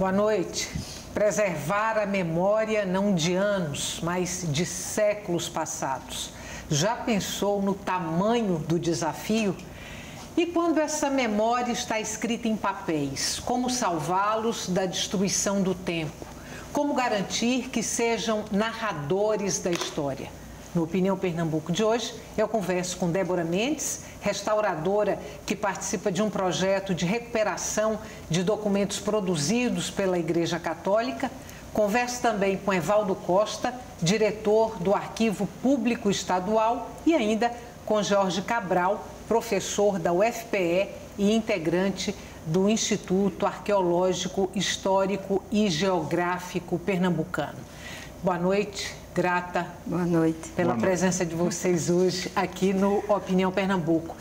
Boa noite. Preservar a memória não de anos, mas de séculos passados. Já pensou no tamanho do desafio? E quando essa memória está escrita em papéis, como salvá-los da destruição do tempo? Como garantir que sejam narradores da história? No Opinião Pernambuco de hoje, eu converso com Débora Mendes, restauradora que participa de um projeto de recuperação de documentos produzidos pela Igreja Católica. Converso também com Evaldo Costa, diretor do Arquivo Público Estadual, e ainda com Jorge Cabral, professor da UFPE e integrante do Instituto Arqueológico, Histórico e Geográfico Pernambucano. Boa noite. Grata pela presença de vocês hoje aqui no Opinião Pernambuco.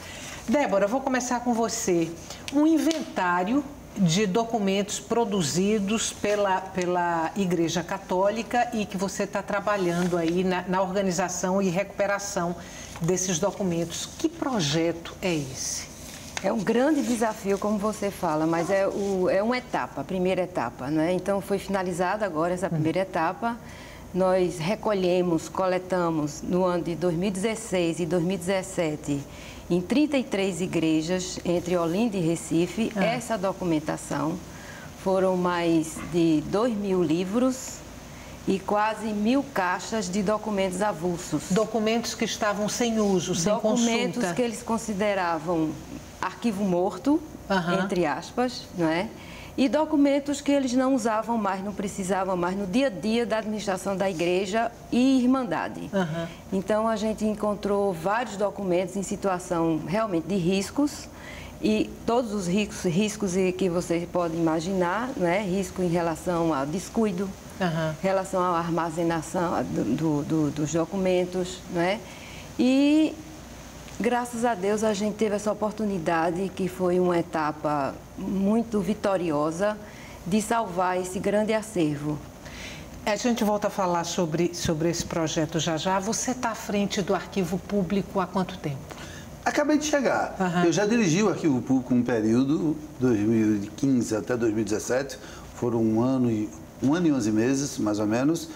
Débora, vou começar com você. Um inventário de documentos produzidos pela Igreja Católica e que você está trabalhando aí na organização e recuperação desses documentos. Que projeto é esse? É um grande desafio, como você fala, mas é uma etapa, a primeira etapa, né? Então, foi finalizada agora essa primeira etapa. Nós recolhemos, coletamos no ano de 2016 e 2017 em 33 igrejas, entre Olinda e Recife, essa documentação. Foram mais de 2.000 livros e quase 1.000 caixas de documentos avulsos. Documentos que estavam sem uso, sem consulta. Documentos que eles consideravam arquivo morto, entre aspas, não é? E documentos que eles não usavam mais, não precisavam mais no dia a dia da administração da igreja e irmandade. Então, a gente encontrou vários documentos em situação realmente de riscos, e todos os riscos que vocês podem imaginar, né? Risco em relação ao descuido, em relação à armazenação dos documentos, né? E, graças a Deus, a gente teve essa oportunidade, que foi uma etapa muito vitoriosa, de salvar esse grande acervo. A gente volta a falar sobre esse projeto já já. Você está à frente do Arquivo Público há quanto tempo? Acabei de chegar. Eu já dirigi o Arquivo Público um período, 2015 até 2017, foram um ano e 11 meses, mais ou menos,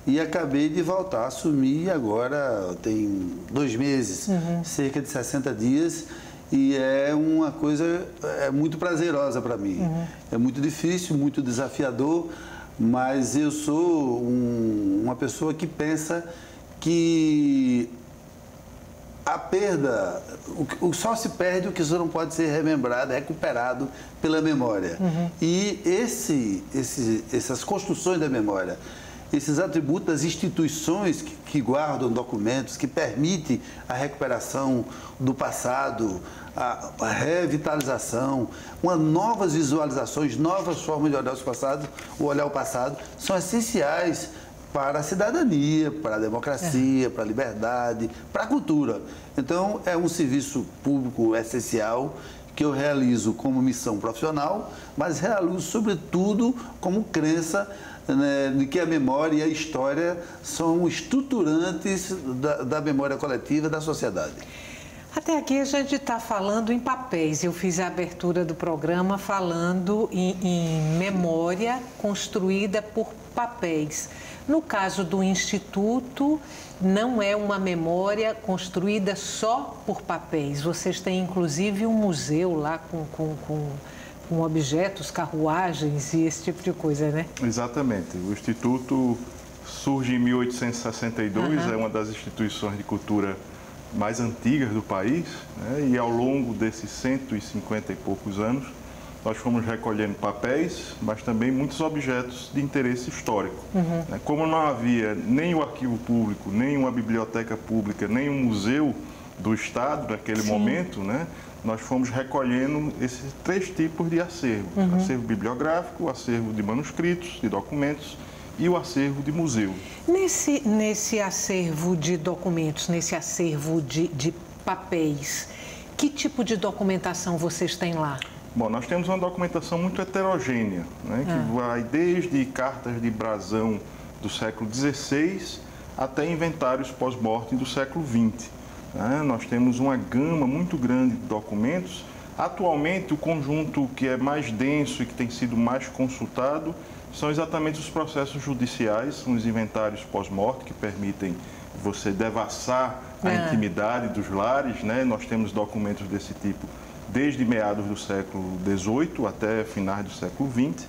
e acabei de voltar a assumir agora, tem 2 meses, cerca de 60 dias, e é uma coisa muito prazerosa para mim. É muito difícil, muito desafiador, mas eu sou uma pessoa que pensa que a perda, só se perde o que só não pode ser remembrado, recuperado pela memória. E essas construções da memória, esses atributos das instituições que guardam documentos, que permitem a recuperação do passado, a revitalização, novas visualizações, novas formas de olhar o passado, são essenciais para a cidadania, para a democracia, para a liberdade, para a cultura. Então, é um serviço público essencial que eu realizo como missão profissional, mas realizo, sobretudo, como crença, né, de que a memória e a história são estruturantes da memória coletiva da sociedade. Até aqui a gente está falando em papéis. Eu fiz a abertura do programa falando em memória construída por papéis. No caso do Instituto, não é uma memória construída só por papéis. Vocês têm, inclusive, um museu lá com objetos, carruagens e esse tipo de coisa, né? Exatamente. O Instituto surge em 1862, é uma das instituições de cultura mais antigas do país, né? E ao longo desses 150 e poucos anos, nós fomos recolhendo papéis, mas também muitos objetos de interesse histórico. Como não havia nem o arquivo público, nem uma biblioteca pública, nem um museu do Estado naquele momento, né? Nós fomos recolhendo esses 3 tipos de acervo. Acervo bibliográfico, acervo de manuscritos, de documentos e o acervo de museu. Nesse acervo de documentos, nesse acervo de papéis, que tipo de documentação vocês têm lá? Bom, nós temos uma documentação muito heterogênea, né, que vai desde cartas de brasão do século XVI até inventários pós-mortem do século XX. Nós temos uma gama muito grande de documentos, Atualmente, o conjunto que é mais denso e que tem sido mais consultado são exatamente os processos judiciais, são os inventários pós-morte que permitem você devassar a intimidade dos lares, né? Nós temos documentos desse tipo desde meados do século XVIII até finais do século XX.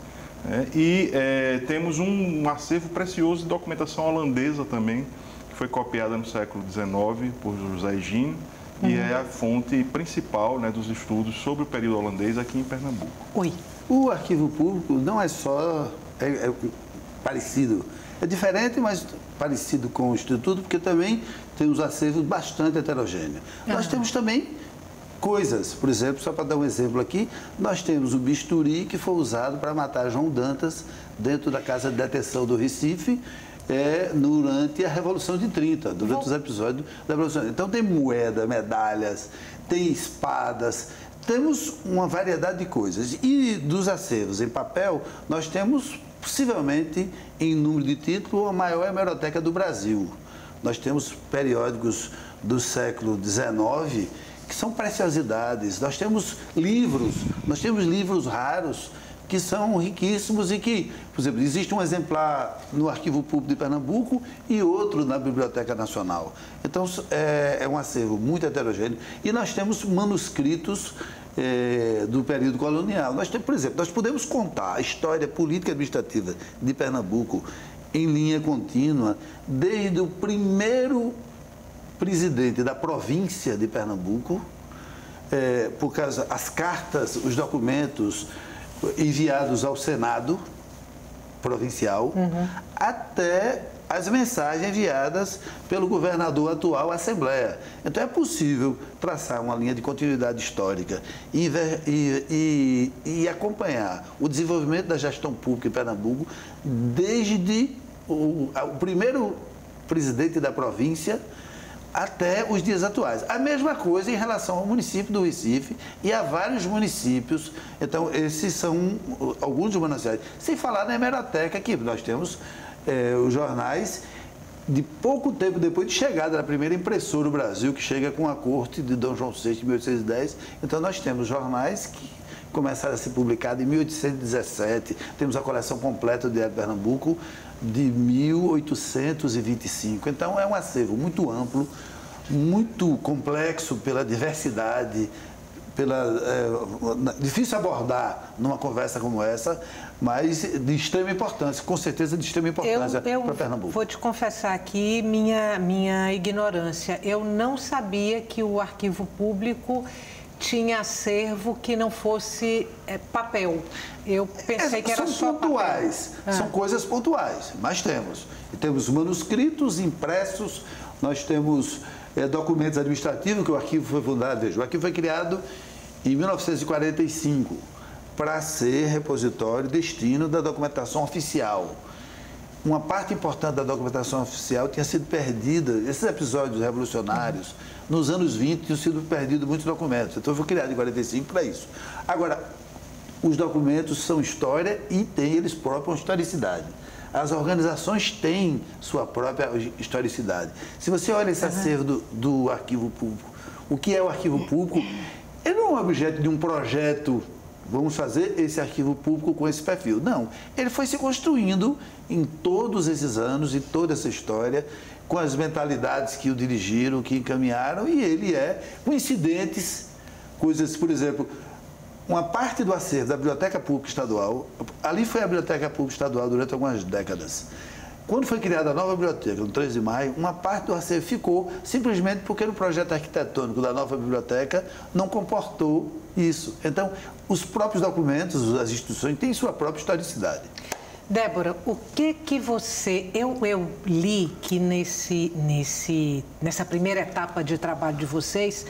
Temos um acervo precioso de documentação holandesa também, que foi copiada no século XIX por José Egino, e é a fonte principal, né, dos estudos sobre o período holandês aqui em Pernambuco. O arquivo público não é só parecido, é diferente, mas parecido com o Instituto, porque também tem uns acervos bastante heterogêneos. Nós temos também coisas, por exemplo, só para dar um exemplo aqui, nós temos o bisturi que foi usado para matar João Dantas dentro da casa de detenção do Recife, durante a Revolução de 30, durante os episódios da Revolução. Então tem moeda, medalhas, tem espadas, temos uma variedade de coisas. E dos acervos em papel, nós temos, possivelmente, em número de títulos, a maior hemeroteca do Brasil. Nós temos periódicos do século XIX que são preciosidades. Nós temos livros raros que são riquíssimos e que, por exemplo, existe um exemplar no Arquivo Público de Pernambuco e outro na Biblioteca Nacional. Então, é um acervo muito heterogêneo. E nós temos manuscritos do período colonial. Nós temos, por exemplo, nós podemos contar a história política e administrativa de Pernambuco em linha contínua, desde o primeiro presidente da província de Pernambuco, por causa as cartas, os documentos enviados ao Senado provincial, até as mensagens enviadas pelo governador atual à Assembleia. Então é possível traçar uma linha de continuidade histórica e acompanhar o desenvolvimento da gestão pública em Pernambuco desde o primeiro presidente da província até os dias atuais. A mesma coisa em relação ao município do Recife e a vários municípios. Então, esses são alguns dos mananciais. Sem falar na hemeroteca, que nós temos os jornais de pouco tempo depois de chegada da primeira impressora no Brasil, que chega com a corte de Dom João VI de 1810. Então, nós temos jornais que começaram a ser publicados em 1817. Temos a coleção completa do Diário de Pernambuco de 1825. Então, é um acervo muito amplo, muito complexo pela diversidade, difícil abordar numa conversa como essa, mas de extrema importância, com certeza de extrema importância para Pernambuco. Vou te confessar aqui minha ignorância. Eu não sabia que o Arquivo Público tinha acervo que não fosse papel. Eu pensei que era só pontuais, são coisas pontuais, mas temos. E temos manuscritos impressos, nós temos documentos administrativos, que o arquivo foi fundado, veja, o arquivo foi criado em 1945 para ser repositório destino da documentação oficial. Uma parte importante da documentação oficial tinha sido perdida, esses episódios revolucionários, nos anos 20 tinham sido perdidos muitos documentos. Então foi criado em 45 para isso. Agora, os documentos são história e têm eles próprios uma historicidade. As organizações têm sua própria historicidade. Se você olha esse acervo do Arquivo Público, o que é o Arquivo Público? Ele não é objeto de um projeto, vamos fazer esse arquivo público com esse perfil. Não, ele foi se construindo em todos esses anos e toda essa história, com as mentalidades que o dirigiram, que encaminharam, e ele com incidentes, coisas, por exemplo, uma parte do acervo da Biblioteca Pública Estadual, ali foi a Biblioteca Pública Estadual durante algumas décadas. Quando foi criada a nova biblioteca, no 13 de maio, uma parte do acervo ficou simplesmente porque no projeto arquitetônico da nova biblioteca não comportou isso. Então, os próprios documentos, as instituições têm sua própria historicidade. Débora, o que você... Eu li que nessa primeira etapa de trabalho de vocês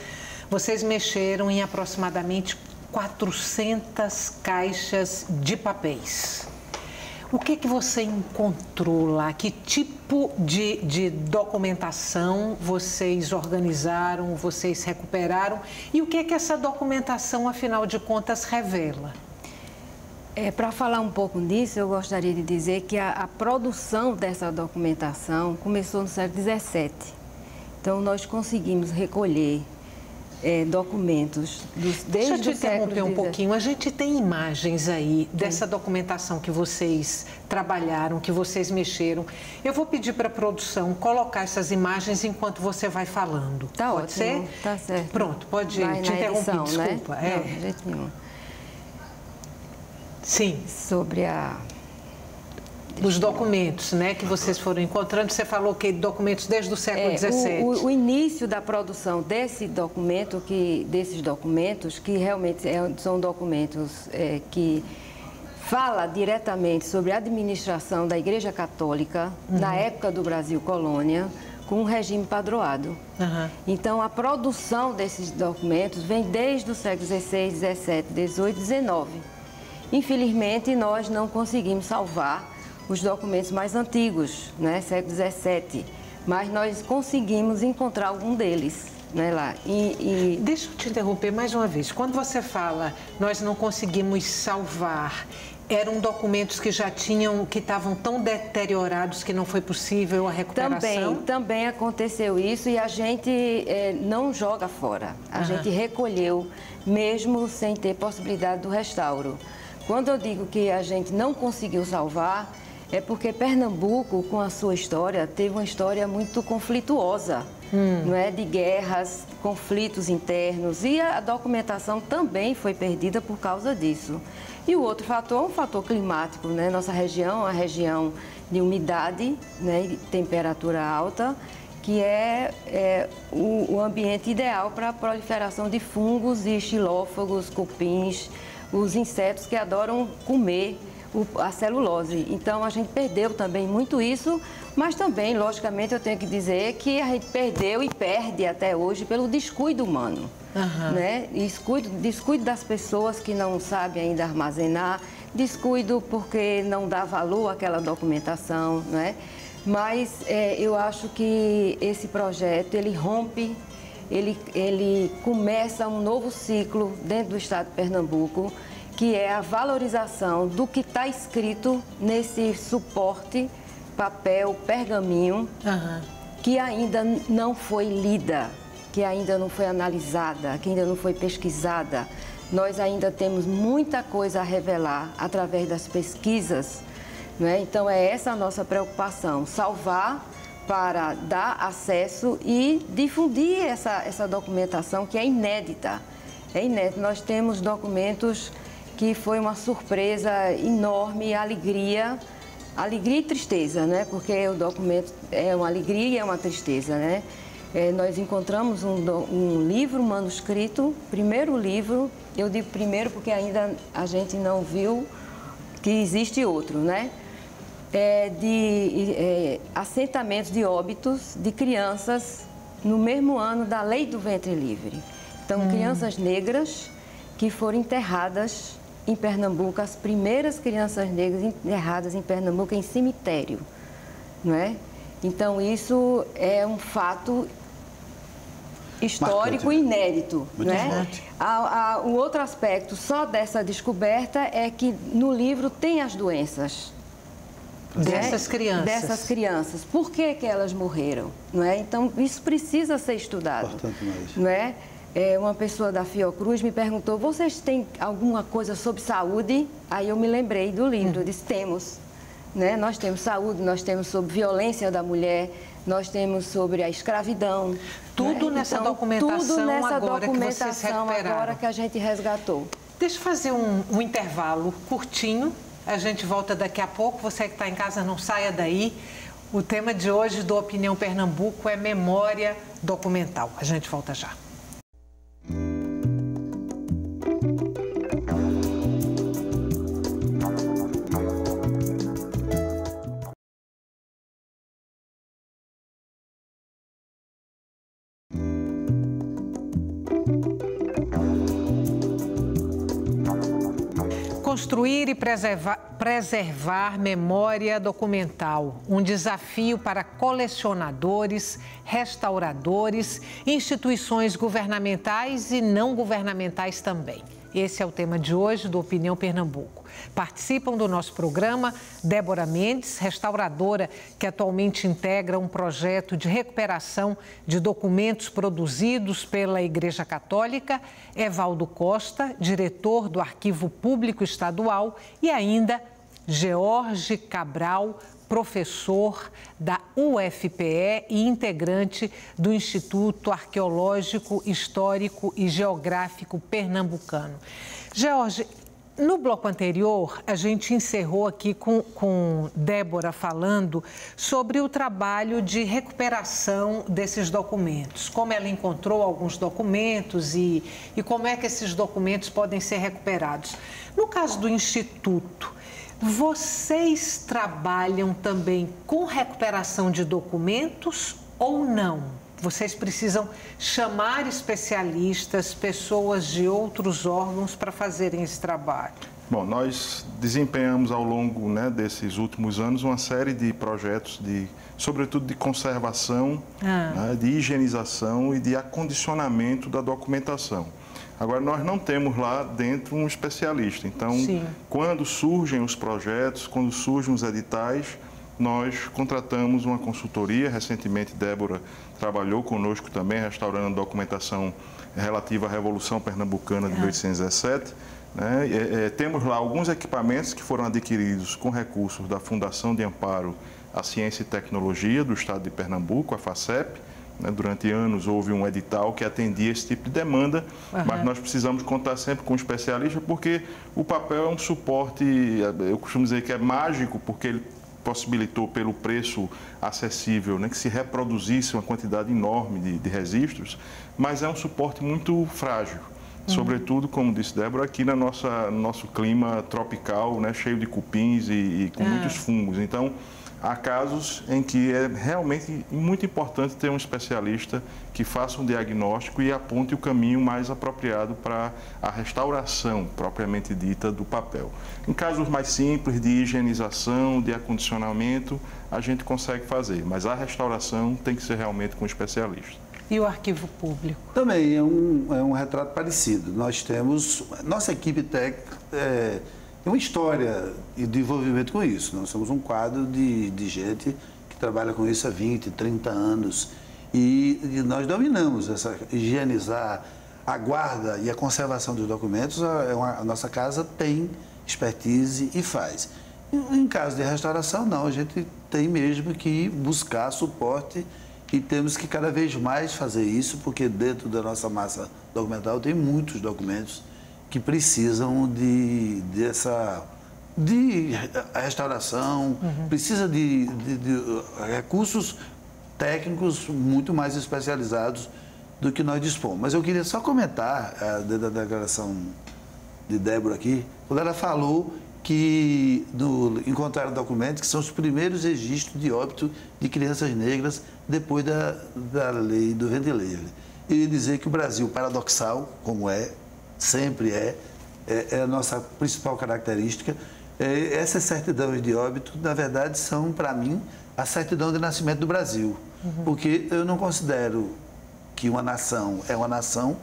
mexeram em aproximadamente 400 caixas de papéis. O que você encontrou lá? Que tipo de documentação vocês organizaram, vocês recuperaram? E o que essa documentação, afinal de contas, revela? Para falar um pouco disso, eu gostaria de dizer que a produção dessa documentação começou no século XVII. Então, nós conseguimos recolher documentos desde Deixa eu te o século interromper um pouquinho. A gente tem imagens aí dessa documentação que vocês trabalharam, que vocês mexeram. Eu vou pedir para a produção colocar essas imagens enquanto você vai falando. Tá pode ótimo, ser? tá certo. Pronto, pode ir. Vai Te na interrompi, edição, desculpa. Né? Não, de jeito nenhum. Sim. Sobre os documentos, né, que vocês foram encontrando. Você falou que documentos desde o século XVII. O início da produção desses documentos, que realmente são documentos que fala diretamente sobre a administração da Igreja Católica na época do Brasil Colônia, com um regime padroado. Então, a produção desses documentos vem desde o século XVI, XVII, XVIII, XIX. Infelizmente, nós não conseguimos salvar os documentos mais antigos, né, século XVII, mas nós conseguimos encontrar algum deles, né, lá. Deixa eu te interromper mais uma vez. Quando você fala, nós não conseguimos salvar, eram documentos que já que estavam tão deteriorados que não foi possível a recuperação? Também aconteceu isso e a gente não joga fora. A gente recolheu, mesmo sem ter possibilidade do restauro. Quando eu digo que a gente não conseguiu salvar, é porque Pernambuco, com a sua história, teve uma história muito conflituosa, não é? De guerras, conflitos internos, e a documentação também foi perdida por causa disso. E o outro fator é um fator climático, né? Nossa região é uma região de umidade, né? E temperatura alta, que é o ambiente ideal para a proliferação de fungos e xilófagos, cupins, os insetos que adoram comer a celulose. Então, a gente perdeu também muito isso, mas também, logicamente, eu tenho que dizer que a gente perdeu e perde até hoje pelo descuido humano. Né? Descuido das pessoas que não sabem ainda armazenar, descuido porque não dá valor àquela documentação, né? Mas eu acho que esse projeto, ele rompe, ele começa um novo ciclo dentro do estado de Pernambuco, que é a valorização do que está escrito nesse suporte, papel, pergaminho, que ainda não foi lida, que ainda não foi analisada, que ainda não foi pesquisada. Nós ainda temos muita coisa a revelar através das pesquisas, né? Então, é essa a nossa preocupação, salvar para dar acesso e difundir essa documentação que é inédita. É inédita. Nós temos documentos que foi uma surpresa enorme, alegria e tristeza, né? Porque o documento é uma alegria e é uma tristeza, né? Nós encontramos um livro manuscrito, primeiro livro, eu digo primeiro porque ainda a gente não viu que existe outro, né? De assentamentos de óbitos de crianças no mesmo ano da Lei do Ventre Livre. Então, crianças negras que foram enterradas em Pernambuco, as primeiras crianças negras enterradas em Pernambuco em cemitério, não é? Então, isso é um fato histórico e inédito, muito né? O outro aspecto só dessa descoberta é que no livro tem as doenças dessas crianças. Dessas crianças. Por que elas morreram, não é? Então, isso precisa ser estudado, não é? Uma pessoa da Fiocruz me perguntou, vocês têm alguma coisa sobre saúde? Aí eu me lembrei do livro, eu disse, temos. Né? Nós temos saúde, nós temos sobre violência da mulher, nós temos sobre a escravidão. Tudo nessa documentação, agora que a gente resgatou. Deixa eu fazer um intervalo curtinho, a gente volta daqui a pouco. Você que está em casa, não saia daí. O tema de hoje do Opinião Pernambuco é memória documental. A gente volta já. Construir e preservar memória documental, um desafio para colecionadores, restauradores, instituições governamentais e não governamentais também. Esse é o tema de hoje do Opinião Pernambuco. Participam do nosso programa Débora Mendes, restauradora que atualmente integra um projeto de recuperação de documentos produzidos pela Igreja Católica, Evaldo Costa, diretor do Arquivo Público Estadual, e ainda George Cabral, professor da UFPE e integrante do Instituto Arqueológico, Histórico e Geográfico Pernambucano. George, no bloco anterior, a gente encerrou aqui com Débora falando sobre o trabalho de recuperação desses documentos, como ela encontrou alguns documentos e como é que esses documentos podem ser recuperados. No caso do Instituto, vocês trabalham também com recuperação de documentos ou não? Vocês precisam chamar especialistas, pessoas de outros órgãos para fazerem esse trabalho? Bom, nós desempenhamos ao longo desses últimos anos uma série de projetos, sobretudo de conservação, de higienização e de acondicionamento da documentação. Agora, nós não temos lá dentro um especialista. Então, quando surgem os projetos, quando surgem os editais, nós contratamos uma consultoria. Recentemente, Débora trabalhou conosco também, restaurando documentação relativa à Revolução Pernambucana de 1817. Temos lá alguns equipamentos que foram adquiridos com recursos da Fundação de Amparo à Ciência e Tecnologia do Estado de Pernambuco, a FACEP. Durante anos houve um edital que atendia esse tipo de demanda, mas nós precisamos contar sempre com um especialista, porque o papel é um suporte, eu costumo dizer que é mágico, porque ele possibilitou, pelo preço acessível, que se reproduzisse uma quantidade enorme de registros, mas é um suporte muito frágil. Sobretudo, como disse Débora, aqui no nosso clima tropical, cheio de cupins e com muitos fungos. Então, há casos em que é realmente muito importante ter um especialista que faça um diagnóstico e aponte o caminho mais apropriado para a restauração propriamente dita do papel. Em casos mais simples de higienização, de acondicionamento, a gente consegue fazer, mas a restauração tem que ser realmente com um especialista. E o Arquivo Público? Também é um retrato parecido. Nós temos, nossa equipe técnica tem uma história de envolvimento com isso. Nós somos um quadro de gente que trabalha com isso há 20, 30 anos. E nós dominamos higienizar a guarda e a conservação dos documentos. A nossa casa tem expertise e faz. Em caso de restauração, não. A gente tem mesmo que buscar suporte e temos que cada vez mais fazer isso, porque dentro da nossa massa documental tem muitos documentos que precisam de restauração, precisa de recursos técnicos muito mais especializados do que nós dispomos. Mas eu queria só comentar da declaração de Débora aqui, quando ela falou que encontraram documentos que são os primeiros registros de óbito de crianças negras depois da lei do ventre livre. Eu ia dizer que o Brasil, paradoxal, como sempre é a nossa principal característica. Essas certidões de óbito, na verdade, são, para mim, a certidão de nascimento do Brasil. Porque eu não considero que uma nação é uma nação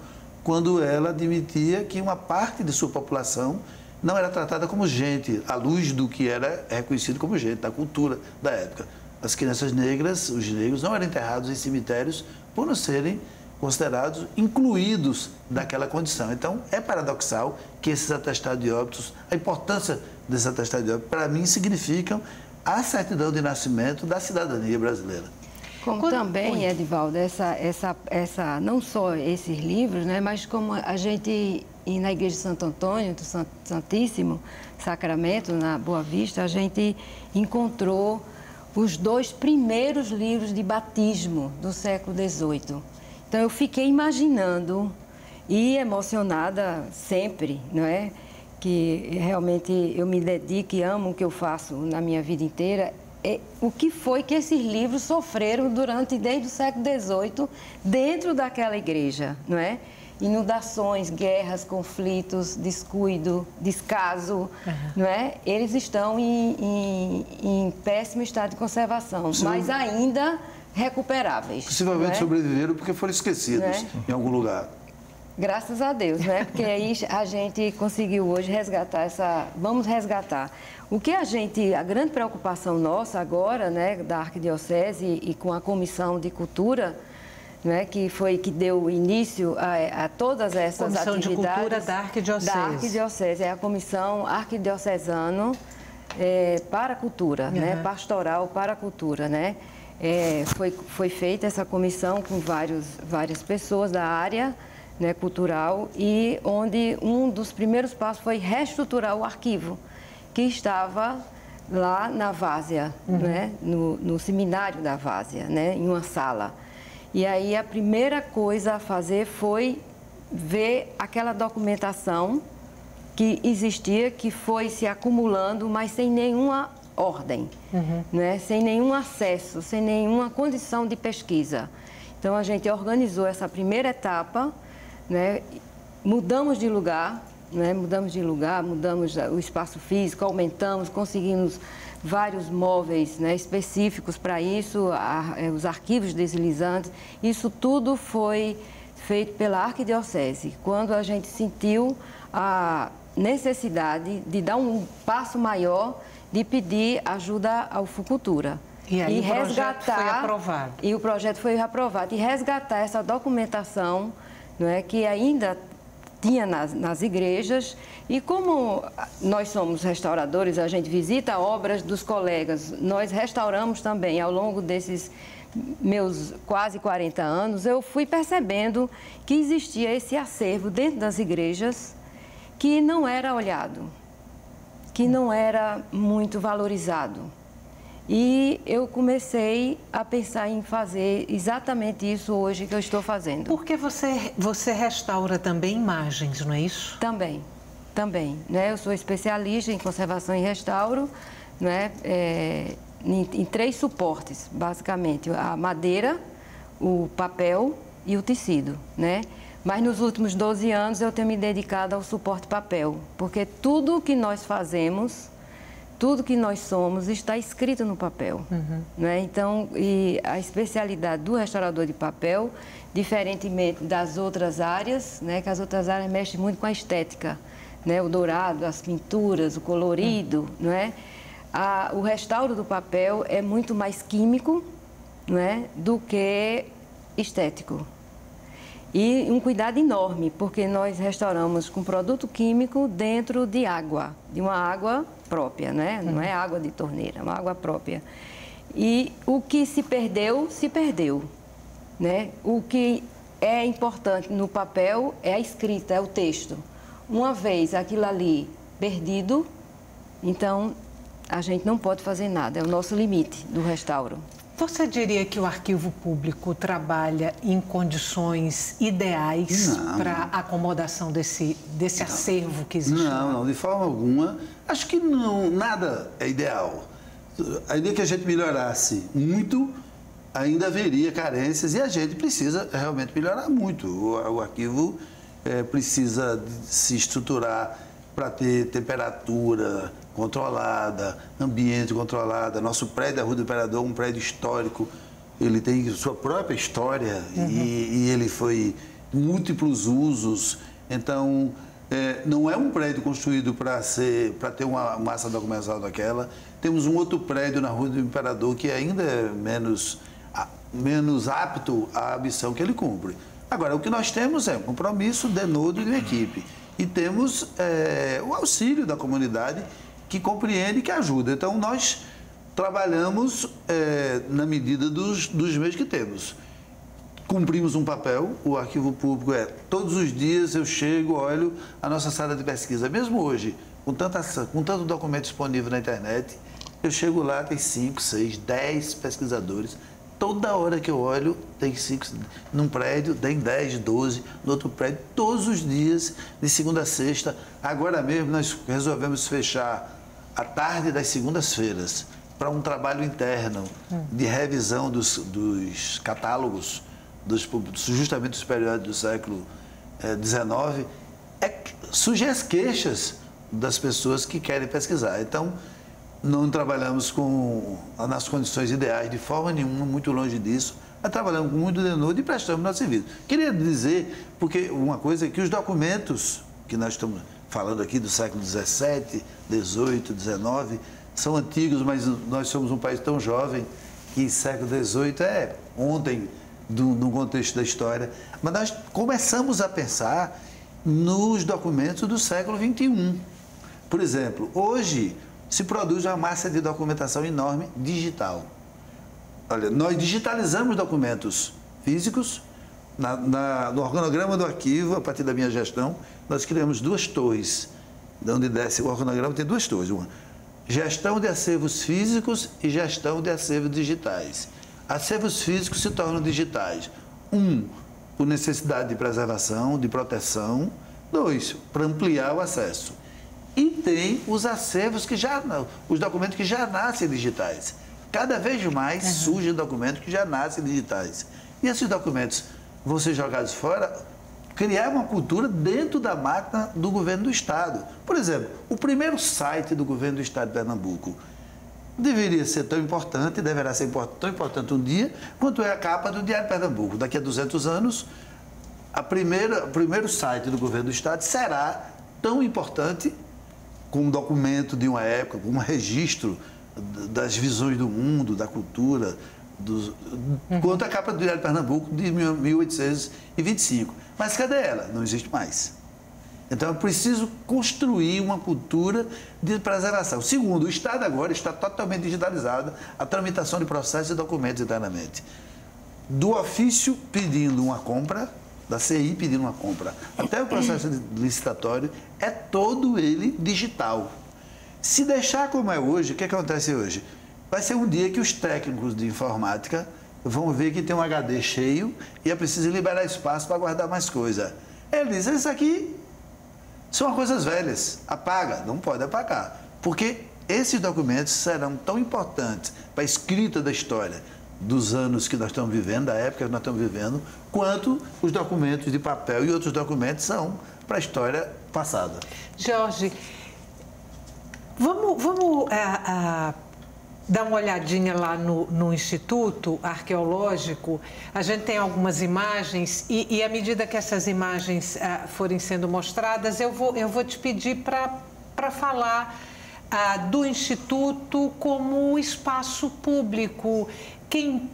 quando ela admitia que uma parte de sua população não era tratada como gente, à luz do que era reconhecido como gente, da cultura da época. As crianças negras, os negros, não eram enterrados em cemitérios por não serem considerados incluídos daquela condição. Então, é paradoxal que esses atestados de óbitos, a importância desses atestados de óbitos, para mim, significam a certidão de nascimento da cidadania brasileira. Como também, Edivaldo, não só esses livros, mas como a gente, na Igreja de Santo Antônio, do Santíssimo Sacramento, na Boa Vista, a gente encontrou os 2 primeiros livros de batismo do século XVIII. Então, eu fiquei imaginando e emocionada sempre, que realmente eu me dedico e amo o que eu faço na minha vida inteira. O que foi que esses livros sofreram desde o século XVIII dentro daquela igreja, Inundações, guerras, conflitos, descuido, descaso, Eles estão em péssimo estado de conservação, mas ainda recuperáveis. Possivelmente sobreviveram porque foram esquecidos em algum lugar. Graças a Deus, né? Porque aí a gente conseguiu hoje resgatar vamos resgatar. A grande preocupação nossa agora, né, da Arquidiocese e com a Comissão de Cultura, né, que deu início a todas essas atividades. Comissão de Cultura da Arquidiocese. Da Arquidiocese, é a Comissão Arquidiocesana para a Cultura, né, pastoral para a cultura, né? Foi feita essa comissão com várias pessoas da área, né, cultural, e onde um dos primeiros passos foi reestruturar o arquivo, que estava lá na Várzea, né, no seminário da Várzea, né, em uma sala. E aí a primeira coisa a fazer foi ver aquela documentação que existia, que foi se acumulando, mas sem nenhuma ordem, né, sem nenhum acesso, sem nenhuma condição de pesquisa. Então a gente organizou essa primeira etapa, né, mudamos de lugar, mudamos o espaço físico, aumentamos, conseguimos vários móveis, né, específicos para isso, os arquivos deslizantes. Isso tudo foi feito pela Arquidiocese, quando a gente sentiu a necessidade de dar um passo maior, de pedir ajuda ao Fucultura. E aí o projeto foi aprovado. E o projeto foi aprovado. E resgatar essa documentação, não é, que ainda tinha nas igrejas. E como nós somos restauradores, a gente visita obras dos colegas, nós restauramos também. Ao longo desses meus quase 40 anos, eu fui percebendo que existia esse acervo dentro das igrejas que não era olhado, que não era muito valorizado. E eu comecei a pensar em fazer exatamente isso hoje que eu estou fazendo. Porque você restaura também imagens, não é isso? Também. Né? Eu sou especialista em conservação e restauro, né? Em 3 suportes, basicamente. A madeira, o papel e o tecido, né? Mas nos últimos 12 anos eu tenho me dedicado ao suporte papel, porque tudo que nós fazemos, tudo que nós somos está escrito no papel, né? Então, e a especialidade do restaurador de papel, diferentemente das outras áreas, né? Que as outras áreas mexem muito com a estética, né? O dourado, as pinturas, o colorido, né? O restauro do papel é muito mais químico, né? Do que estético. E um cuidado enorme, porque nós restauramos com produto químico dentro de água, de uma água própria, né? Não é água de torneira, é uma água própria. E o que se perdeu, né? O que é importante no papel é a escrita, é o texto. Uma vez aquilo ali perdido, então a gente não pode fazer nada, é o nosso limite do restauro. Você diria que o arquivo público trabalha em condições ideais para a acomodação desse acervo que existe? Não, de forma alguma. Acho que não, nada é ideal. A ideia que a gente melhorasse muito, ainda haveria carências e a gente precisa realmente melhorar muito. O arquivo precisa se estruturar para ter temperatura controlada, ambiente controlado. Nosso prédio da Rua do Imperador, um prédio histórico, ele tem sua própria história e ele foi múltiplos usos. Então, não é um prédio construído para ter uma massa documental daquela. Temos um outro prédio na Rua do Imperador que ainda é menos apto à missão que ele cumpre. Agora, o que nós temos é um compromisso, denodo e de equipe. E temos o auxílio da comunidade que compreende e que ajuda. Então, nós trabalhamos na medida dos meios que temos. Cumprimos um papel, o arquivo público todos os dias eu chego, olho a nossa sala de pesquisa. Mesmo hoje, com tanto documento disponível na internet, eu chego lá, tem 5, 6, 10 pesquisadores. Toda hora que eu olho, tem 5, num prédio, tem 10, 12, no outro prédio, todos os dias, de segunda a sexta. Agora mesmo, nós resolvemos fechar a tarde das segundas-feiras para um trabalho interno de revisão dos catálogos, justamente dos períodos do século XIX. Surgem as queixas das pessoas que querem pesquisar. Então, não trabalhamos nas condições ideais de forma nenhuma, muito longe disso. mas trabalhamos com muito denodo e prestamos nosso serviço. Queria dizer, porque uma coisa é que os documentos que nós estamos falando aqui do século XVII, XVIII, XIX, são antigos, mas nós somos um país tão jovem que século XVIII é ontem, no contexto da história. Mas nós começamos a pensar nos documentos do século XXI. Por exemplo, hoje se produz uma massa de documentação enorme digital. Olha, nós digitalizamos documentos físicos. No organograma do arquivo, a partir da minha gestão, nós criamos 2 torres. De onde desce o organograma tem 2 torres. Uma, gestão de acervos físicos e gestão de acervos digitais. Acervos físicos se tornam digitais. 1, por necessidade de preservação, de proteção. 2, para ampliar o acesso. E tem os acervos os documentos que já nascem digitais. Cada vez mais surgem documentos que já nascem digitais. E esses documentos vão ser jogados fora, criar uma cultura dentro da máquina do governo do Estado. Por exemplo, o primeiro site do governo do Estado de Pernambuco deveria ser tão importante, deverá ser tão importante um dia, quanto é a capa do Diário de Pernambuco. Daqui a 200 anos, o primeiro site do governo do Estado será tão importante como um documento de uma época, como um registro das visões do mundo, da cultura, quanto a capa do Diário de Pernambuco de 1825. Mas cadê ela? Não existe mais. Então, é preciso construir uma cultura de preservação. Segundo, o Estado agora está totalmente digitalizado, a tramitação de processos e documentos internamente. Do ofício pedindo uma compra, da CI pedindo uma compra, até o processo licitatório, é todo ele digital. Se deixar como é hoje, o que acontece hoje? Vai ser um dia que os técnicos de informática vão ver que tem um HD cheio e é preciso liberar espaço para guardar mais coisa. Eles dizem, isso aqui são coisas velhas, apaga, não pode apagar, porque esses documentos serão tão importantes para a escrita da história dos anos que nós estamos vivendo, da época que nós estamos vivendo, quanto os documentos de papel e outros documentos são para a história passada. Jorge, vamos dar uma olhadinha lá no Instituto Arqueológico. A gente tem algumas imagens e à medida que essas imagens forem sendo mostradas, eu vou te pedir para falar do Instituto como espaço público. Quem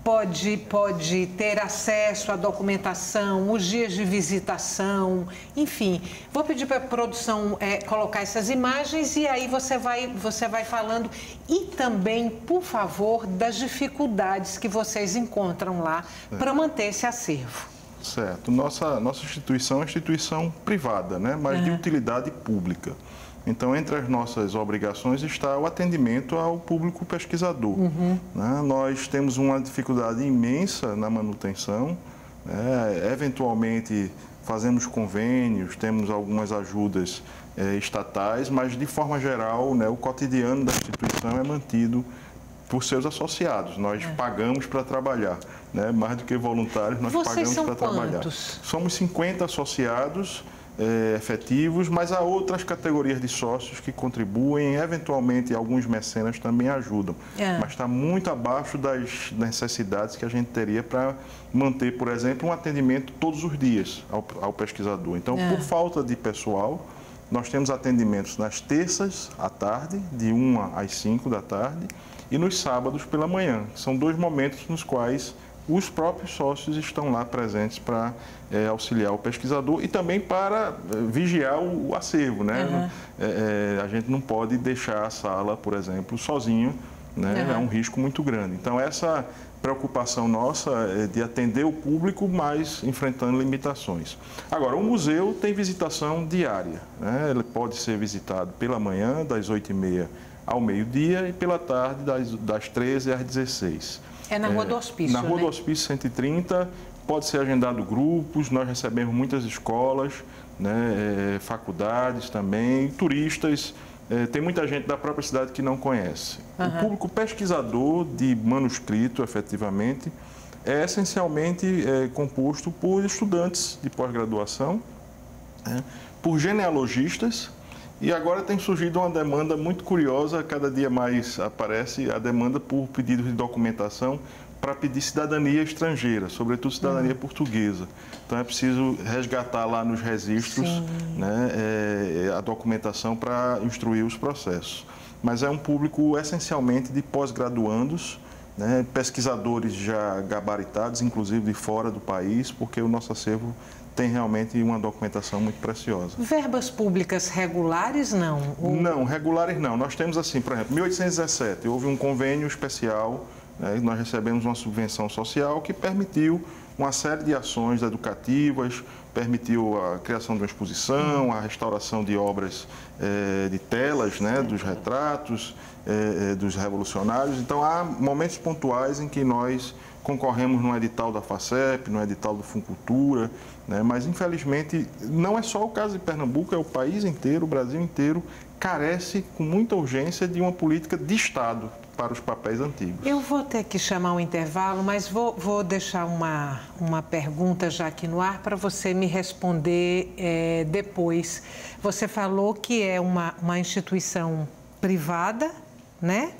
pode ter acesso à documentação, os dias de visitação, enfim. Vou pedir para a produção colocar essas imagens e aí você vai falando. E também, por favor, das dificuldades que vocês encontram lá para manter esse acervo. Certo. Nossa instituição é uma instituição privada, né? Mas de utilidade pública. Então, entre as nossas obrigações está o atendimento ao público pesquisador. Né? Nós temos uma dificuldade imensa na manutenção, né? Eventualmente fazemos convênios, temos algumas ajudas estatais, mas de forma geral, né, o cotidiano da instituição é mantido por seus associados. Nós pagamos para trabalhar, né? Mais do que voluntários, nós pagamos para trabalhar. Somos 50 associados efetivos, mas há outras categorias de sócios que contribuem, eventualmente alguns mecenas também ajudam, mas está muito abaixo das necessidades que a gente teria para manter, por exemplo, um atendimento todos os dias ao pesquisador. Então, por falta de pessoal, nós temos atendimentos nas terças à tarde, de 1 às 5 da tarde, e nos sábados pela manhã. São 2 momentos nos quais os próprios sócios estão lá presentes para auxiliar o pesquisador e também para vigiar o acervo, né? A gente não pode deixar a sala, por exemplo, sozinho, né? É um risco muito grande. Então, essa preocupação nossa é de atender o público, mas enfrentando limitações. Agora, o museu tem visitação diária, né? Ele pode ser visitado pela manhã, das 8h30 ao meio-dia, e pela tarde, das 13 às 16. É na Rua do Hospício, na Rua né? do Hospício 130, pode ser agendado grupos, nós recebemos muitas escolas, né, faculdades também, turistas, tem muita gente da própria cidade que não conhece. O público pesquisador de manuscrito, efetivamente, é essencialmente composto por estudantes de pós-graduação, por genealogistas E agora tem surgido uma demanda muito curiosa, cada dia mais aparece a demanda por pedidos de documentação para pedir cidadania estrangeira, sobretudo cidadania portuguesa. Então é preciso resgatar lá nos registros, né, a documentação para instruir os processos. Mas é um público essencialmente de pós-graduandos, né, pesquisadores já gabaritados, inclusive de fora do país, porque o nosso acervo tem realmente uma documentação muito preciosa. Verbas públicas regulares, não? Não, regulares não. Nós temos assim, por exemplo, em 1817, houve um convênio especial, né, nós recebemos uma subvenção social que permitiu uma série de ações educativas, permitiu a criação de uma exposição, a restauração de obras de telas, né, dos retratos, dos revolucionários. Então, há momentos pontuais em que nós concorremos no edital da FACEP, no edital do Funcultura, né, mas, infelizmente, não é só o caso de Pernambuco, é o país inteiro, o Brasil inteiro, carece com muita urgência de uma política de Estado para os papéis antigos. Eu vou ter que chamar um intervalo, mas vou deixar uma pergunta já aqui no ar para você me responder depois. Você falou que é uma instituição privada, né?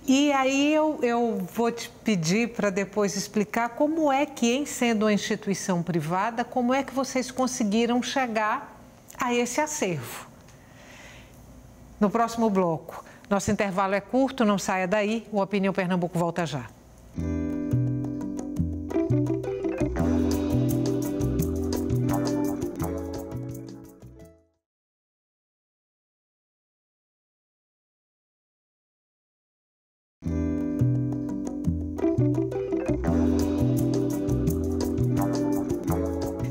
E aí eu vou te pedir para depois explicar como é que, em sendo uma instituição privada, como é que vocês conseguiram chegar a esse acervo. No próximo bloco. Nosso intervalo é curto, não saia daí. O Opinião Pernambuco volta já.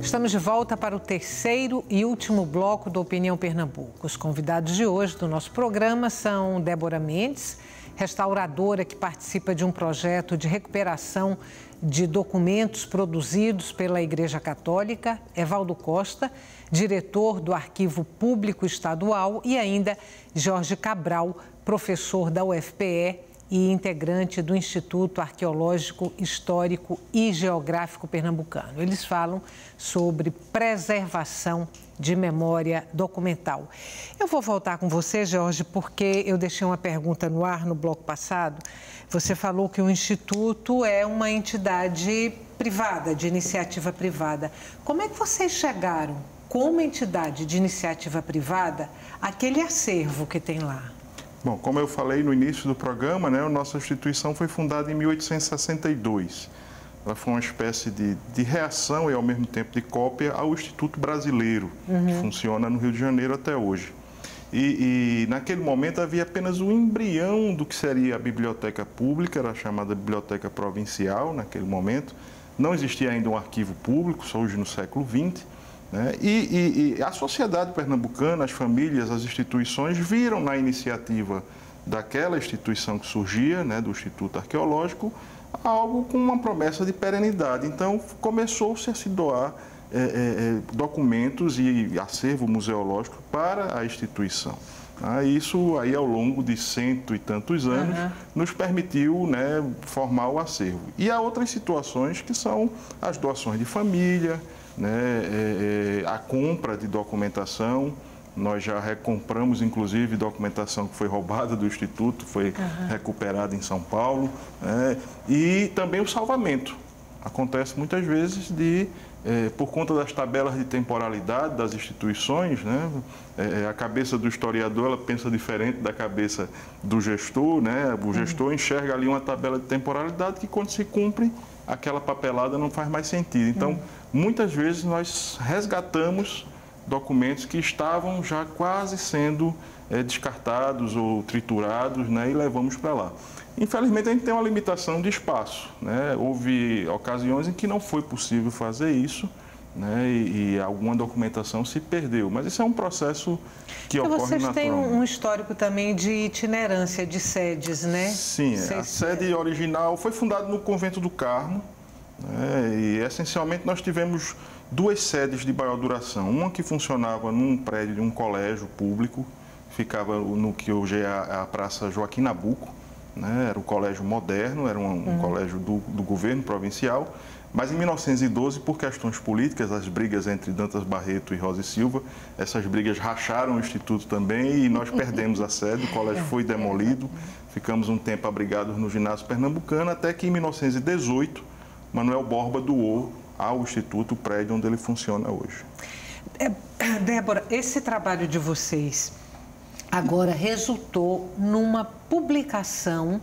Estamos de volta para o terceiro e último bloco do Opinião Pernambuco. Os convidados de hoje do nosso programa são Débora Mendes, restauradora que participa de um projeto de recuperação de documentos produzidos pela Igreja Católica, Evaldo Costa, diretor do Arquivo Público Estadual, e ainda Jorge Cabral, professor da UFPE e integrante do Instituto Arqueológico, Histórico e Geográfico Pernambucano. Eles falam sobre preservação de memória documental. Eu vou voltar com você, Jorge, porque eu deixei uma pergunta no ar no bloco passado. Você falou que o Instituto é uma entidade privada, de iniciativa privada. Como é que vocês chegaram, como entidade de iniciativa privada, àquele acervo que tem lá? Bom, como eu falei no início do programa, né, a nossa instituição foi fundada em 1862. Ela foi uma espécie de reação e, ao mesmo tempo, de cópia ao Instituto Brasileiro, que funciona no Rio de Janeiro até hoje. E naquele momento havia apenas um embrião do que seria a biblioteca pública, era chamada Biblioteca Provincial naquele momento. Não existia ainda um arquivo público, só hoje no século XX. Né? E a sociedade pernambucana, as famílias, as instituições viram na iniciativa daquela instituição que surgia, né, do Instituto Arqueológico, algo com uma promessa de perenidade. Então, começou-se a se doar documentos e acervo museológico para a instituição. Isso aí, ao longo de 100 e tantos anos, nos permitiu, né, formar o acervo. E há outras situações que são as doações de família, né, a compra de documentação. Nós já recompramos, inclusive, documentação que foi roubada do Instituto, foi recuperada em São Paulo, né, e também o salvamento. Acontece muitas vezes por conta das tabelas de temporalidade das instituições, né, a cabeça do historiador ela pensa diferente da cabeça do gestor, né, o gestor enxerga ali uma tabela de temporalidade que, quando se cumpre, aquela papelada não faz mais sentido. Então, muitas vezes nós resgatamos documentos que estavam já quase sendo descartados ou triturados, né, e levamos para lá. Infelizmente, a gente tem uma limitação de espaço, né? Houve ocasiões em que não foi possível fazer isso, né, e alguma documentação se perdeu. Mas isso é um processo que ocorre naturalmente. Vocês têm um histórico também de itinerância de sedes, né? Sim, a sede original foi fundada no Convento do Carmo, né, e essencialmente nós tivemos duas sedes de maior duração. Uma que funcionava num prédio de um colégio público, ficava no que hoje é a Praça Joaquim Nabuco, né? Era um colégio moderno, era um colégio do governo provincial, mas em 1912, por questões políticas, as brigas entre Dantas Barreto e Rosa e Silva, essas brigas racharam o Instituto também e nós perdemos a sede, o colégio foi demolido, ficamos um tempo abrigados no ginásio pernambucano, até que em 1918, Manuel Borba doou ao Instituto o prédio onde ele funciona hoje. Débora, esse trabalho de vocês agora resultou numa publicação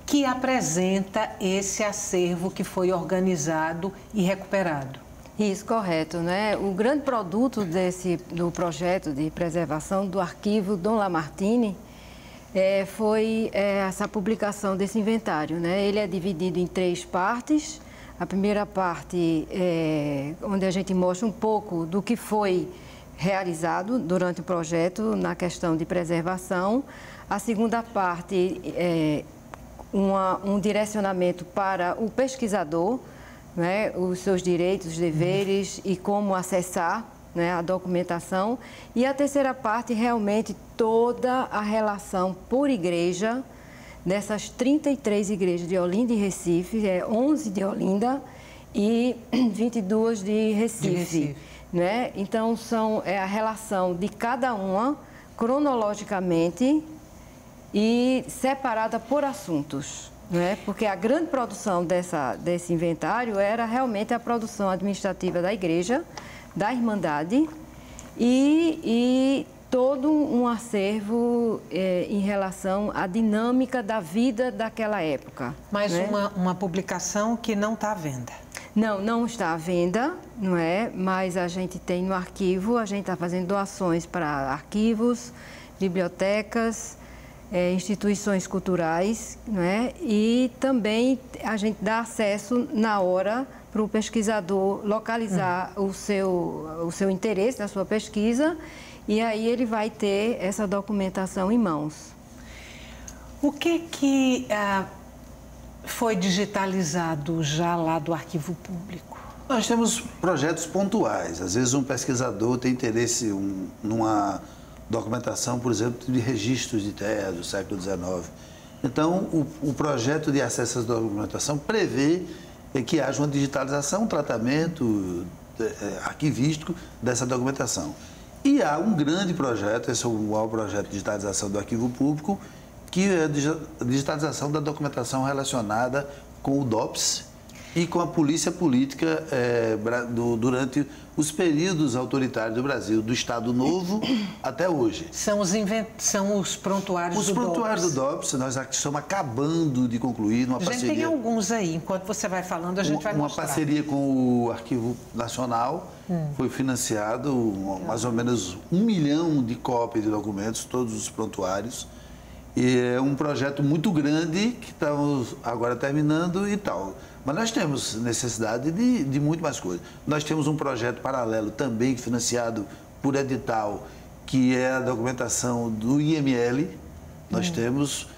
que apresenta esse acervo que foi organizado e recuperado. Isso, correto, né? O grande produto do projeto de preservação do arquivo Dom Lamartine foi essa publicação desse inventário, né? Ele é dividido em 3 partes. A primeira parte onde a gente mostra um pouco do que foi realizado durante o projeto na questão de preservação. A segunda parte um direcionamento para o pesquisador, né, os seus direitos, deveres e como acessar, né, a documentação. E a terceira parte, realmente, toda a relação por igreja, dessas 33 igrejas de Olinda e Recife, 11 de Olinda e 22 de Recife. Né? Então, a relação de cada uma, cronologicamente, e separada por assuntos, né? Porque a grande produção desse inventário era realmente a produção administrativa da igreja, da Irmandade e todo um acervo em relação à dinâmica da vida daquela época. Mas né? uma publicação que não está à venda. Não está à venda, não é? Mas a gente tem no arquivo, a gente está fazendo doações para arquivos, bibliotecas, instituições culturais, não é? E também a gente dá acesso na hora para o pesquisador localizar o seu interesse na sua pesquisa e aí ele vai ter essa documentação em mãos. O que foi digitalizado já lá do arquivo público? Nós temos projetos pontuais. Às vezes um pesquisador tem interesse numa documentação, por exemplo, de registros de terra do século XIX. Então, o projeto de acesso à documentação prevê que haja uma digitalização, um tratamento arquivístico dessa documentação. E há um grande projeto, esse é o maior projeto de digitalização do arquivo público, que é a digitalização da documentação relacionada com o DOPS e com a polícia política durante os períodos autoritários do Brasil, do Estado Novo até hoje. São os prontuários do DOPS. Os prontuários do DOPS, nós estamos acabando de concluir uma parceria. A gente tem alguns aí, enquanto você vai falando, a gente vai mostrar. Uma parceria com o Arquivo Nacional, foi financiado mais ou menos 1 milhão de cópias de documentos, todos os prontuários. E é um projeto muito grande que estamos agora terminando e tal. Mas nós temos necessidade de muito mais coisas. Nós temos um projeto paralelo também financiado por edital, que é a documentação do IML. Nós temos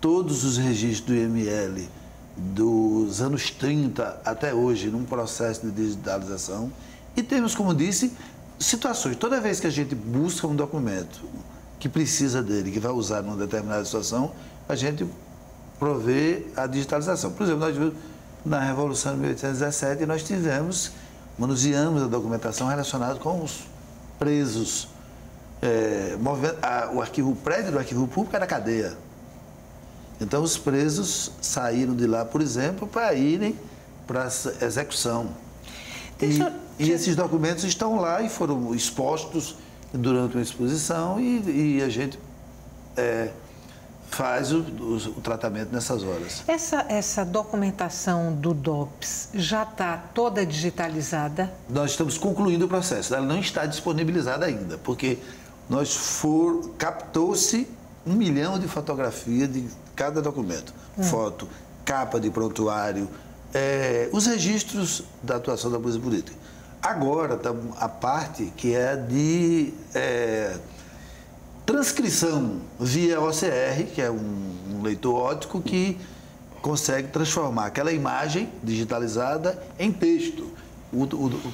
todos os registros do IML dos anos 30 até hoje num processo de digitalização. E temos, como disse, situações. Toda vez que a gente busca um documento que precisa dele, que vai usar numa determinada situação, a gente provê a digitalização. Por exemplo, nós vimos na Revolução de 1817, nós manuseamos a documentação relacionada com os presos. O prédio do arquivo público era cadeia. Então, os presos saíram de lá, por exemplo, para irem para a execução. E esses documentos estão lá e foram expostos durante uma exposição e a gente faz o tratamento nessas horas. Essa documentação do DOPS já está toda digitalizada? Nós estamos concluindo o processo. Ela não está disponibilizada ainda, porque captou-se 1 milhão de fotografias de cada documento. Foto, capa de prontuário, os registros da atuação da Polícia Política. Agora está a parte que é de transcrição via OCR, que é um leitor óptico que consegue transformar aquela imagem digitalizada em texto.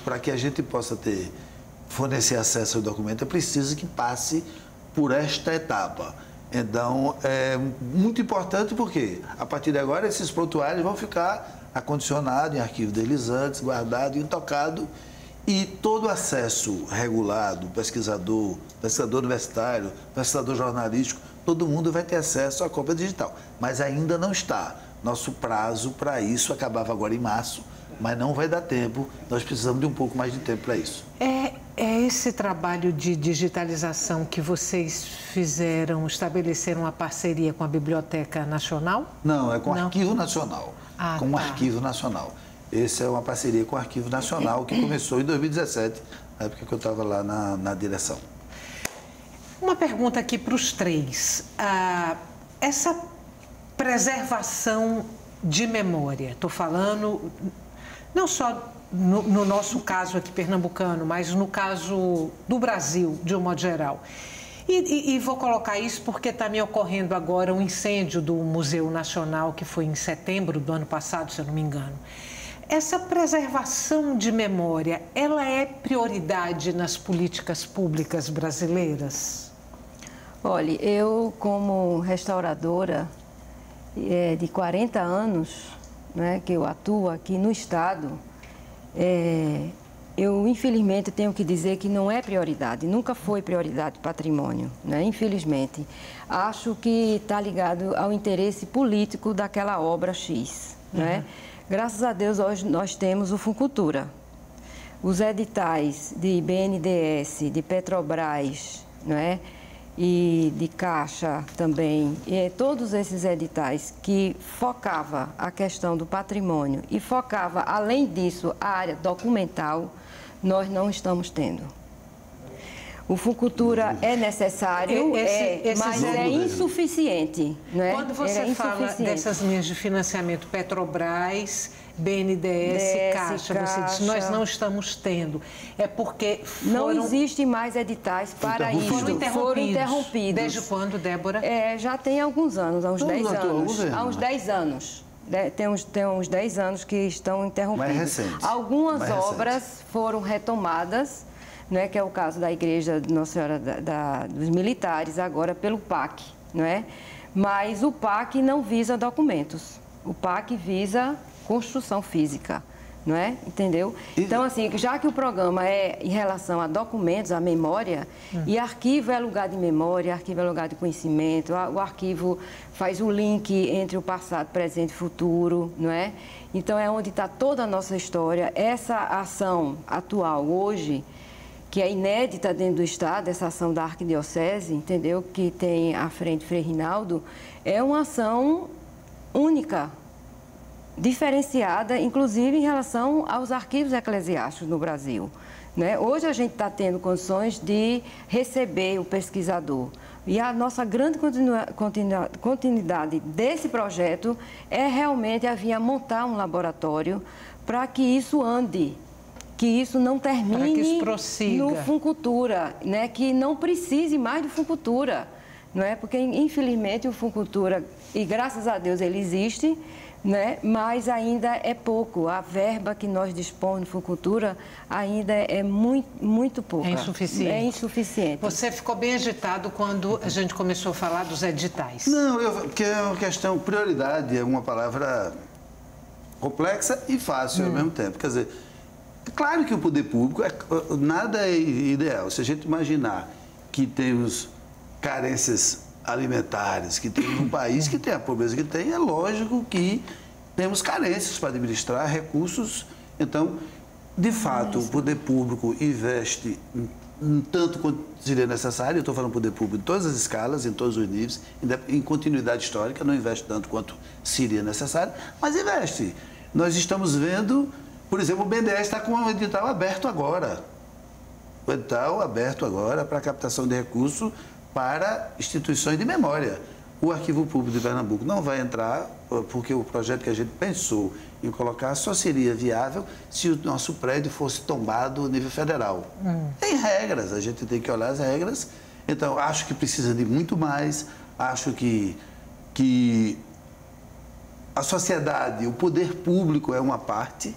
Para que a gente possa fornecer acesso ao documento, é preciso que passe por esta etapa. Então, é muito importante porque, a partir de agora, esses prontuários vão ficar acondicionados em arquivo deles antes, guardado e intocado, e todo acesso regulado, pesquisador universitário, pesquisador jornalístico, todo mundo vai ter acesso à cópia digital. Mas ainda não está. Nosso prazo para isso acabava agora em março, mas não vai dar tempo, nós precisamos de um pouco mais de tempo para isso. É esse trabalho de digitalização que vocês fizeram, estabeleceram uma parceria com a Biblioteca Nacional? Não, é com o Arquivo Nacional. Com o tá. Arquivo Nacional. Essa é uma parceria com o Arquivo Nacional que começou em 2017, na época que eu estava lá na direção. Uma pergunta aqui para os três. Essa preservação de memória, estou falando não só no nosso caso aqui pernambucano, mas no caso do Brasil, de um modo geral. E vou colocar isso porque está me ocorrendo agora um incêndio do Museu Nacional, que foi em setembro do ano passado, se eu não me engano. Essa preservação de memória, ela é prioridade nas políticas públicas brasileiras? Olha, eu como restauradora de 40 anos, né, que eu atuo aqui no Estado, eu infelizmente tenho que dizer que não é prioridade, nunca foi prioridade patrimônio, né? Infelizmente. Acho que está ligado ao interesse político daquela obra X, né? Graças a Deus hoje nós temos o Funcultura. Os editais de BNDES, de Petrobras, né? E de Caixa também, e todos esses editais que focava a questão do patrimônio e focava, além disso, a área documental, nós não estamos tendo. O Funcultura é necessário, mas é insuficiente. Não é? Quando você fala dessas linhas de financiamento, Petrobras, BNDES, Caixa, você diz, nós não estamos tendo. É porque não existem mais editais para isso. Foram interrompidos. Desde quando, Débora? Já tem alguns anos, há uns 10 anos. Há uns 10 anos. Tem uns 10 anos que estão interrompidos. Mais recentes. Algumas obras foram retomadas, né, que é o caso da Igreja de Nossa Senhora dos Militares, agora pelo PAC, não é? Mas o PAC não visa documentos. O PAC visa construção física, não é? Entendeu? Então, assim, já que o programa é em relação a documentos, a memória, e arquivo é lugar de memória, arquivo é lugar de conhecimento, o arquivo faz o link entre o passado, presente e futuro, não é? Então, é onde está toda a nossa história. Essa ação atual, hoje, que é inédita dentro do Estado, essa ação da Arquidiocese, entendeu? Que tem à frente Frei Rinaldo, é uma ação única, diferenciada, inclusive em relação aos arquivos eclesiásticos no Brasil, né? Hoje a gente está tendo condições de receber o pesquisador. E a nossa grande continuidade desse projeto é realmente montar um laboratório para que isso ande, que isso não termine no Funcultura, né? Que não precise mais do Funcultura, não é? Porque, infelizmente, o Funcultura, e graças a Deus ele existe, né? Mas ainda é pouco. A verba que nós dispomos no Funcultura ainda é muito pouca. É insuficiente. É insuficiente. Você ficou bem agitado quando a gente começou a falar dos editais. Não, porque é uma questão, prioridade é uma palavra complexa e fácil ao mesmo tempo. Quer dizer, é claro que o poder público, nada é ideal. Se a gente imaginar que temos carências alimentares, que temos um país que tem a pobreza que tem, é lógico que temos carências para administrar recursos. Então, de fato, o poder público investe tanto quanto seria necessário. Eu estou falando poder público em todas as escalas, em todos os níveis, em continuidade histórica, não investe tanto quanto seria necessário, mas investe. Nós estamos vendo, por exemplo, o BNDES está com um edital aberto agora. O edital aberto agora para a captação de recursos para instituições de memória. O Arquivo Público de Pernambuco não vai entrar, porque o projeto que a gente pensou em colocar só seria viável se o nosso prédio fosse tombado no nível federal. Tem regras, a gente tem que olhar as regras. Então, acho que precisa de muito mais, acho que a sociedade, o poder público é uma parte.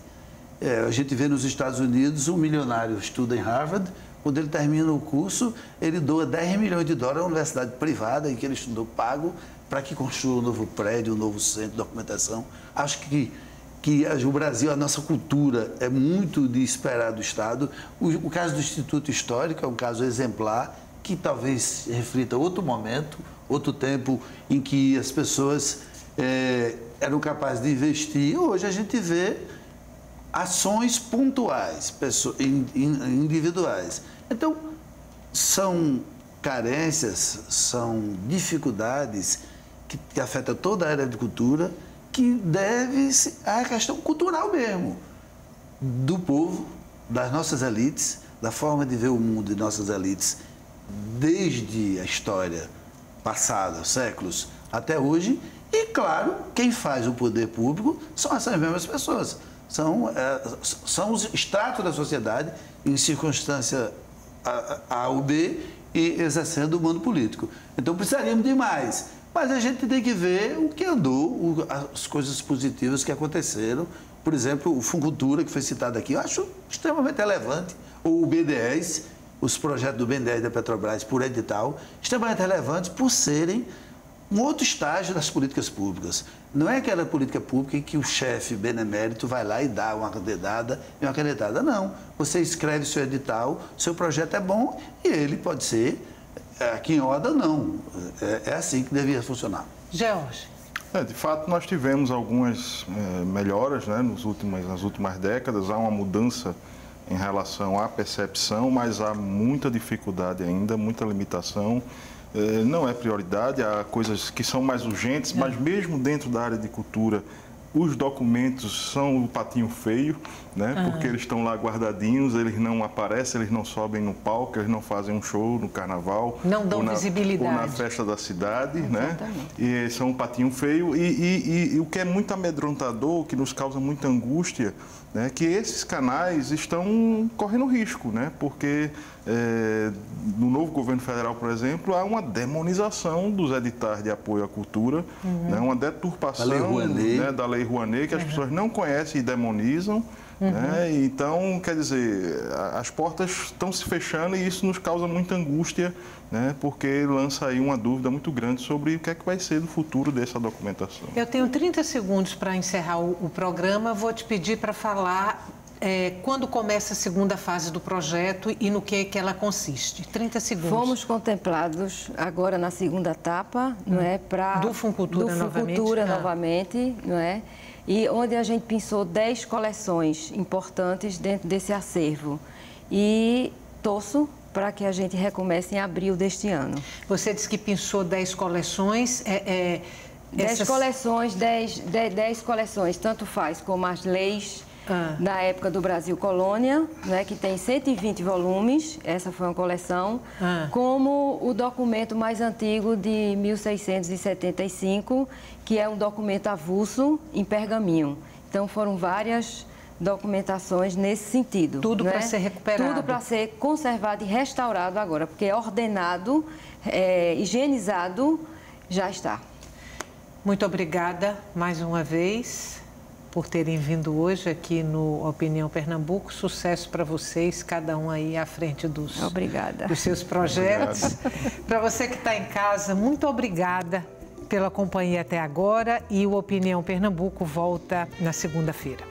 A gente vê nos Estados Unidos um milionário estuda em Harvard, quando ele termina o curso, ele doa 10 milhões de dólares à universidade privada em que ele estudou, pago, para que construa um novo prédio, um novo centro de documentação. Acho que o Brasil, a nossa cultura é muito de esperar do Estado. O caso do Instituto Histórico é um caso exemplar, que talvez reflita outro momento, outro tempo em que as pessoas eram capazes de investir. Hoje a gente vê ações pontuais, individuais. Então, são carências, são dificuldades que afetam toda a área de cultura, que deve-se à questão cultural mesmo, do povo, das nossas elites, da forma de ver o mundo de nossas elites, desde a história passada, séculos, até hoje. E, claro, quem faz o poder público são essas mesmas pessoas. São os estratos da sociedade em circunstância A ou B e exercendo o mando político. Então, precisaríamos de mais. Mas a gente tem que ver o que andou, as coisas positivas que aconteceram. Por exemplo, o Funcultura, que foi citado aqui, eu acho extremamente relevante. Ou o BNDES, os projetos do BNDES da Petrobras por edital, extremamente relevantes por serem um outro estágio das políticas públicas. Não é aquela política pública em que o chefe benemérito vai lá e dá uma canetada e uma canetada. Não. Você escreve seu edital, seu projeto é bom e ele pode ser, aqui em Oda, não. É assim que devia funcionar. George. De fato, nós tivemos algumas melhoras, né, nas últimas décadas. Há uma mudança em relação à percepção, mas há muita dificuldade ainda, muita limitação. Não é prioridade, há coisas que são mais urgentes, mas mesmo dentro da área de cultura, os documentos são o patinho feio, né? Porque eles estão lá guardadinhos, eles não aparecem, eles não sobem no palco, eles não fazem um show no carnaval. Não dão visibilidade. Ou na festa da cidade, né? E são um patinho feio. E o que é muito amedrontador, que nos causa muita angústia, né? Que esses canais estão correndo risco, né? Porque no novo governo federal, por exemplo, há uma demonização dos editais de apoio à cultura, né? Uma deturpação da Lei Rouanet, que as pessoas não conhecem e demonizam. Né? Então, quer dizer, as portas estão se fechando e isso nos causa muita angústia, né? Porque lança aí uma dúvida muito grande sobre o que é que vai ser do futuro dessa documentação. Eu tenho 30 segundos para encerrar o programa. Vou te pedir para falar quando começa a segunda fase do projeto e no que ela consiste. 30 segundos. Fomos contemplados agora na segunda etapa, não é? Do Funcultura novamente, não é? E onde a gente pensou 10 coleções importantes dentro desse acervo. E torço para que a gente recomece em abril deste ano. Você disse que pensou 10 coleções. 10 coleções, tanto faz como as leis da época do Brasil Colônia, né, que tem 120 volumes, essa foi uma coleção, como o documento mais antigo de 1675, que é um documento avulso em pergaminho. Então, foram várias documentações nesse sentido. Tudo, né, para ser recuperado. Tudo para ser conservado e restaurado agora, porque ordenado, higienizado, já está. Muito obrigada mais uma vez por terem vindo hoje aqui no Opinião Pernambuco. Sucesso para vocês, cada um aí à frente dos seus projetos. Para você que está em casa, muito obrigada pela companhia até agora e o Opinião Pernambuco volta na segunda-feira.